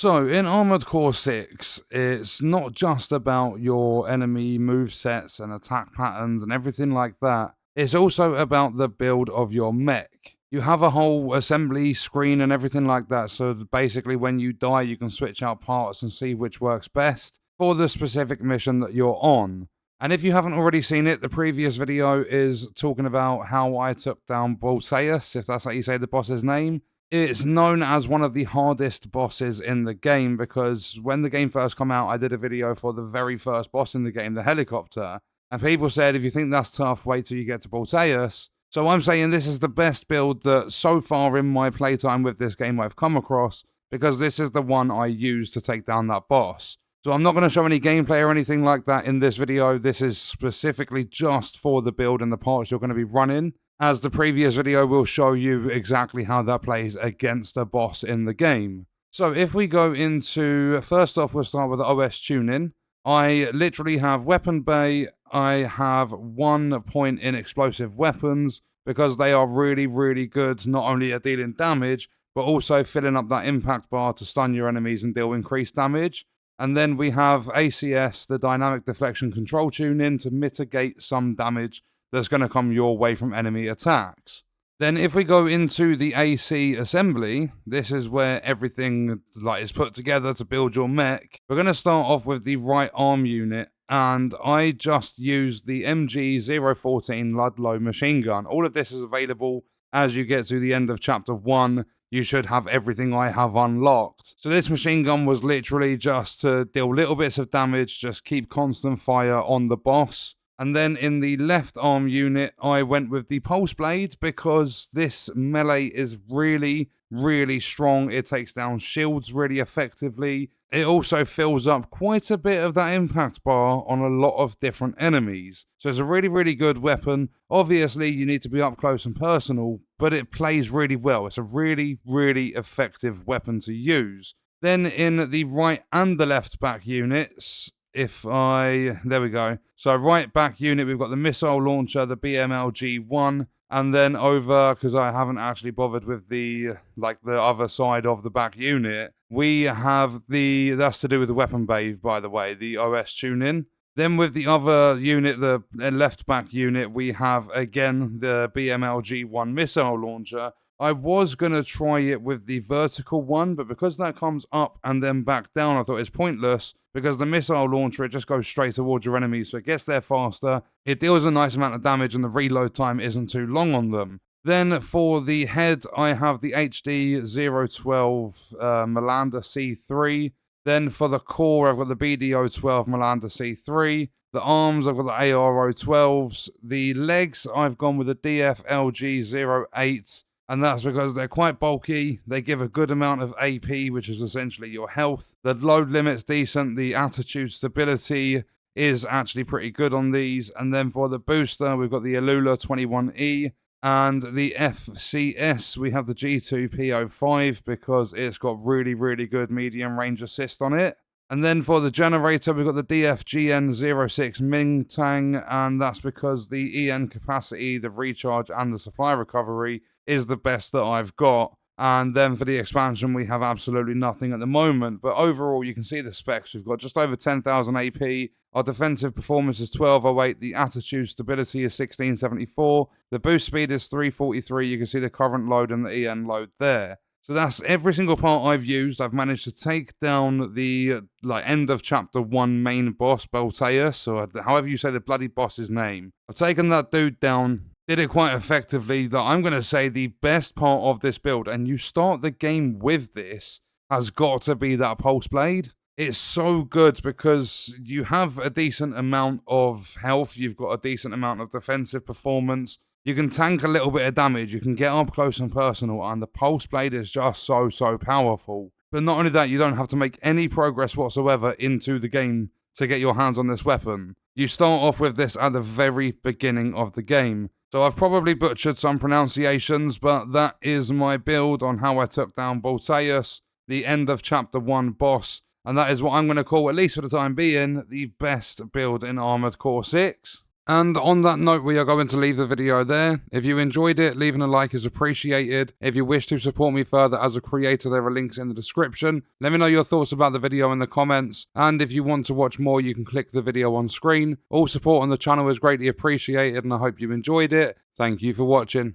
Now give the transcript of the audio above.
So, in Armored Core 6, it's not just about your enemy movesets and attack patterns and everything like that. It's also about the build of your mech. You have a whole assembly screen and everything like that, so basically when you die you can switch out parts and see which works best for the specific mission that you're on. And if you haven't already seen it, the previous video is talking about how I took down Balteus, if that's how you say the boss's name. It's known as one of the hardest bosses in the game because when the game first came out, I did a video for the very first boss in the game, the helicopter. And people said, if you think that's tough, wait till you get to Balteus. So I'm saying this is the best build that so far in my playtime with this game I've come across, because this is the one I used to take down that boss. So I'm not going to show any gameplay or anything like that in this video. This is specifically just for the build and the parts you're going to be running, as the previous video will show you exactly how that plays against a boss in the game. So if we go into, first off we'll start with the OS tuning. I literally have weapon bay, I have 1 point in explosive weapons, because they are really, really good not only at dealing damage, but also filling up that impact bar to stun your enemies and deal increased damage. And then we have ACS, the dynamic deflection control tuning, to mitigate some damage that's going to come your way from enemy attacks. Then if we go into the AC assembly, this is where everything is put together to build your mech. We're going to start off with the right arm unit, and I just used the MG014 Ludlow machine gun. All of this is available as you get to the end of chapter 1. You should have everything I have unlocked. So this machine gun was literally just to deal little bits of damage, just keep constant fire on the boss. And then in the left arm unit, I went with the pulse blade because this melee is really, really strong. It takes down shields really effectively. It also fills up quite a bit of that impact bar on a lot of different enemies. So it's a really, really good weapon. Obviously, you need to be up close and personal, but it plays really well. It's a really, really effective weapon to use. Then in the right and the left back units, there we go. So right back unit, we've got the missile launcher, the BMLG-1, and then over, because I haven't actually bothered with the other side of the back unit, we have that's to do with the weapon bay, by the way, the OS tune-in. Then with the other unit, the left back unit, we have again the BMLG-1 missile launcher. I was going to try it with the vertical one, but because that comes up and then back down, I thought it's pointless, because the missile launcher, it just goes straight towards your enemies, so it gets there faster, it deals a nice amount of damage, and the reload time isn't too long on them. Then for the head, I have the HD012 Melander C3. Then for the core, I've got the BD012 Melander C3. The arms, I've got the AR012s. The legs, I've gone with the DFLG08. And that's because they're quite bulky, they give a good amount of AP, which is essentially your health. The load limit's decent, the attitude stability is actually pretty good on these. And then for the booster, we've got the Alula 21E. And the FCS, we have the G2P05 because it's got really, really good medium range assist on it. And then for the generator, we've got the DFGN06 Ming Tang, and that's because the EN capacity, the recharge, and the supply recovery is the best that I've got. And then for the expansion, we have absolutely nothing at the moment. But overall, you can see the specs. We've got just over 10,000 AP. Our defensive performance is 1208. The attitude stability is 1674. The boost speed is 343. You can see the current load and the EN load there. So that's every single part I've used. I've managed to take down the end of chapter 1 main boss, Balteus, or however you say the bloody boss's name. I've taken that dude down, did it quite effectively. I'm going to say the best part of this build, and you start the game with this, has got to be that pulse blade. It's so good because you have a decent amount of health, you've got a decent amount of defensive performance. You can tank a little bit of damage, you can get up close and personal, and the pulse blade is just so powerful. But not only that, you don't have to make any progress whatsoever into the game to get your hands on this weapon. You start off with this at the very beginning of the game. So I've probably butchered some pronunciations, but that is my build on how I took down Balteus, the end of chapter 1 boss, and that is what I'm going to call, at least for the time being, the best build in Armored Core 6. And on that note, we are going to leave the video there. If you enjoyed it, leaving a like is appreciated. If you wish to support me further as a creator, there are links in the description. Let me know your thoughts about the video in the comments. And if you want to watch more, you can click the video on screen. All support on the channel is greatly appreciated, and I hope you enjoyed it. Thank you for watching.